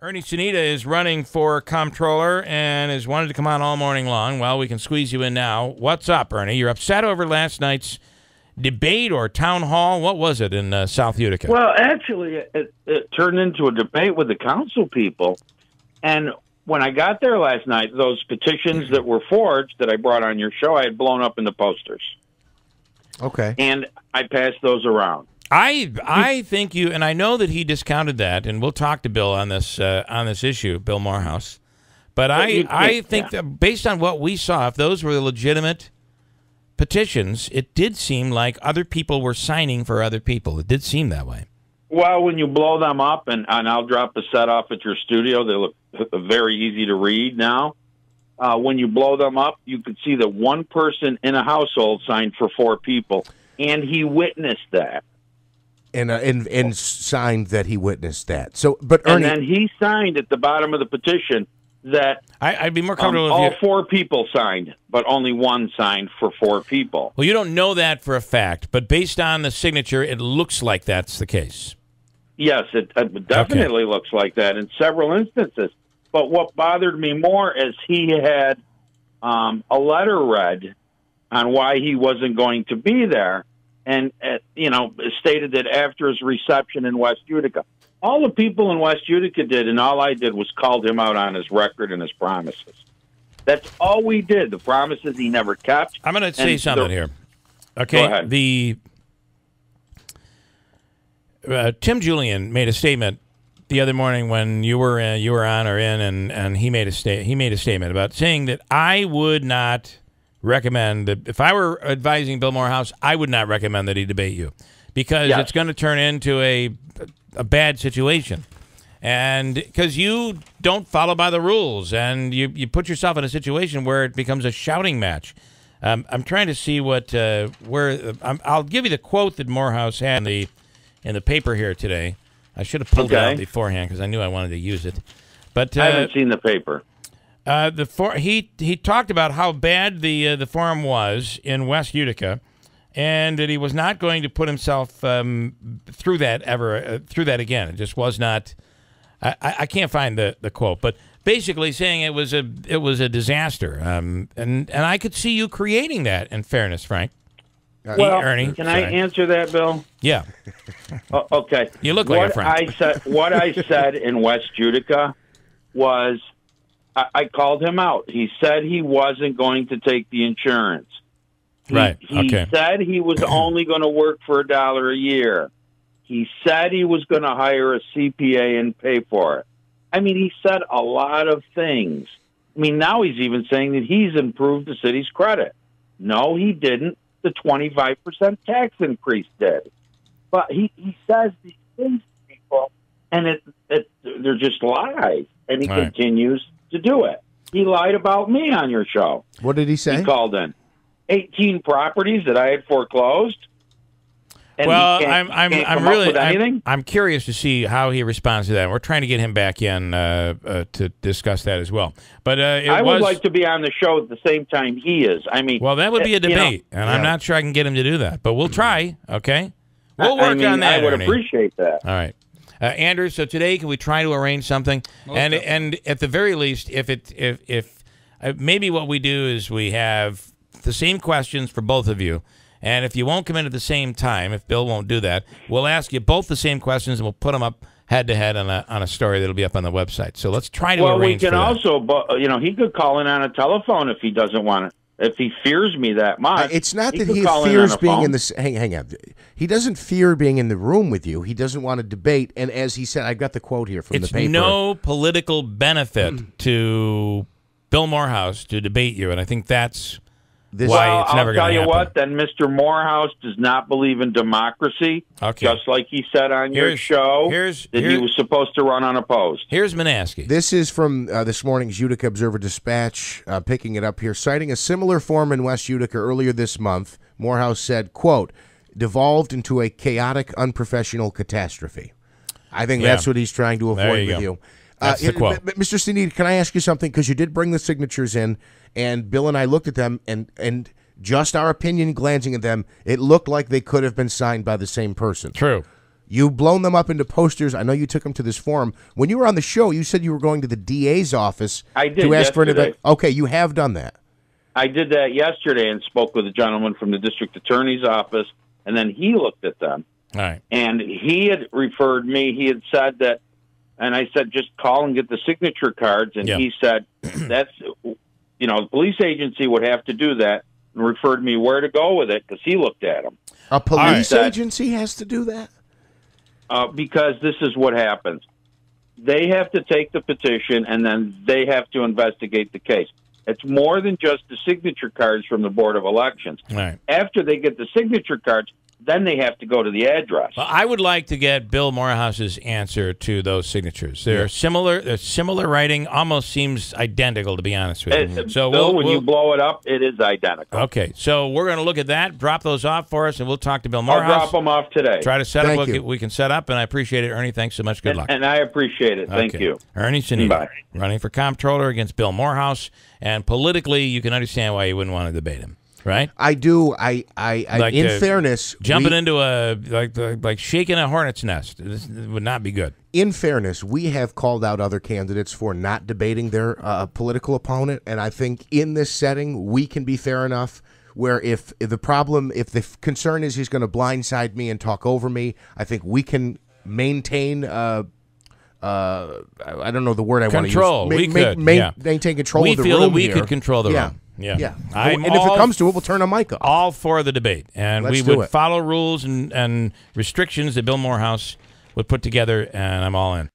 Ernie Sanita is running for Comptroller and has wanted to come on all morning long. Well, we can squeeze you in now. What's up, Ernie? You're upset over last night's debate or town hall? What was it in South Utica? Well, actually, it turned into a debate with the council people. And when I got there last night, those petitions that were forged that I brought on your show, I had blown up in the posters. Okay. And I passed those around. I think you, and I know that he discounted that, and we'll talk to Bill on this issue, Bill Morehouse. But I think that based on what we saw, if those were legitimate petitions, it did seem like other people were signing for other people. It did seem that way. Well, when you blow them up, and I'll drop the set off at your studio, they look very easy to read now. When you blow them up, you could see that one person in a household signed for 4 people, and he witnessed that. And signed that he witnessed that. So, but Ernie, and then he signed at the bottom of the petition that I'd be more comfortable all if 4 people signed, but only one signed for 4 people. Well, you don't know that for a fact, but based on the signature, it looks like that's the case. Yes, it definitely looks like that in several instances. But what bothered me more is he had a letter read on why he wasn't going to be there. And, stated that after his reception in West Utica, all the people in West Utica did, and all I did was called him out on his record and his promises. That's all we did. The promises he never kept. I'm going to say something here. Okay. Go ahead. Tim Julian made a statement the other morning when you were on or in, and he made a statement about saying that I would not recommend that if I were advising Bill Morehouse, I would not recommend that he debate you because it's going to turn into a bad situation, and because you don't follow by the rules and you put yourself in a situation where it becomes a shouting match. I'm trying to see I'll give you the quote that Morehouse had in the paper here today. I should have pulled it out beforehand because I knew I wanted to use it, but I haven't seen the paper. He talked about how bad the forum was in West Utica, and that he was not going to put himself through that again. It just was not. I can't find the quote, but basically saying it was a disaster. And I could see you creating that. In fairness, Frank. Well, Ernie, can I answer that, Bill? Yeah. Okay. You look like a Frank. What I said in West Utica was. I called him out. He said he wasn't going to take the insurance. He said he was only going to work for $1 a year. He said he was going to hire a CPA and pay for it. I mean, he said a lot of things. I mean, now he's even saying that he's improved the city's credit. No, he didn't. The 25% tax increase did. But he says these things to people, and they're just lies. And he continues to do it. He lied about me on your show. What did he say? He called in 18 properties that I had foreclosed. And well, I'm curious to see how he responds to that. We're trying to get him back in to discuss that as well. But I would like to be on the show at the same time he is. I mean, well, that would be a debate, and I'm not sure I can get him to do that. But we'll try. Okay, we'll work on that. I would Ernie. appreciate that. All right. Andrew, so today can we try to arrange something? And at the very least, if maybe what we do is we have the same questions for both of you, and if you won't come in at the same time, if Bill won't do that, we'll ask you both the same questions and we'll put them up head to head on a story that'll be up on the website. So let's try to arrange. Well, we can also, he could call in on a telephone if he doesn't want it. If he fears me that much, it's not that he fears being in the. Hang on. He doesn't fear being in the room with you. He doesn't want to debate. And as he said, I've got the quote here from the paper. It's no political benefit to Bill Morehouse to debate you, and I think that's why it's never going to happen. I'll tell you what. Then Mr. Morehouse does not believe in democracy. Okay. Just like he said on your show that he was supposed to run unopposed. Here's Manaski. This is from this morning's Utica Observer-Dispatch, picking it up here. Citing a similar forum in West Utica earlier this month, Morehouse said, quote, devolved into a chaotic, unprofessional catastrophe. I think that's what he's trying to avoid with you. That's the quote. Mr. Sanita, can I ask you something? Because you did bring the signatures in, and Bill and I looked at them, and just our opinion glancing at them, it looked like they could have been signed by the same person. True. You've blown them up into posters. I know you took them to this forum. When you were on the show, you said you were going to the DA's office to ask for an Okay, you have done that. I did that yesterday and spoke with a gentleman from the district attorney's office, and then he looked at them. All right. And he had referred me. He had said that, and I said, just call and get the signature cards. And he said, that's, the police agency would have to do that, and referred me where to go with it because he looked at them. A police agency has to do that? Because this is what happens. They have to take the petition, and then they have to investigate the case. It's more than just the signature cards from the Board of Elections. Right. After they get the signature cards, then they have to go to the address. Well, I would like to get Bill Morehouse's answer to those signatures. They're similar. They're similar writing. Almost seems identical, to be honest with you. So Bill, when you blow it up, it is identical. Okay, so we're going to look at that. Drop those off for us, and we'll talk to Bill Morehouse. I'll drop them off today. Try to set up what we can set up, and I appreciate it, Ernie. Thanks so much. Good luck. And I appreciate it. Thank you. Ernie Sanita, Bye. running for Comptroller against Bill Morehouse, and politically, you can understand why you wouldn't want to debate him. Right, I do. I in fairness, jumping into a like shaking a hornet's nest, this would not be good. In fairness, we have called out other candidates for not debating their political opponent, and I think in this setting we can be fair enough. Where if the concern is he's going to blindside me and talk over me, I think we can maintain. I don't know the word I want to use. Control. We could maintain control of the room. We feel that we here. could control the room. Yeah. And if it comes to it, we'll turn a mic off. All for the debate. And we would follow rules and restrictions that Bill Morehouse would put together, and I'm all in.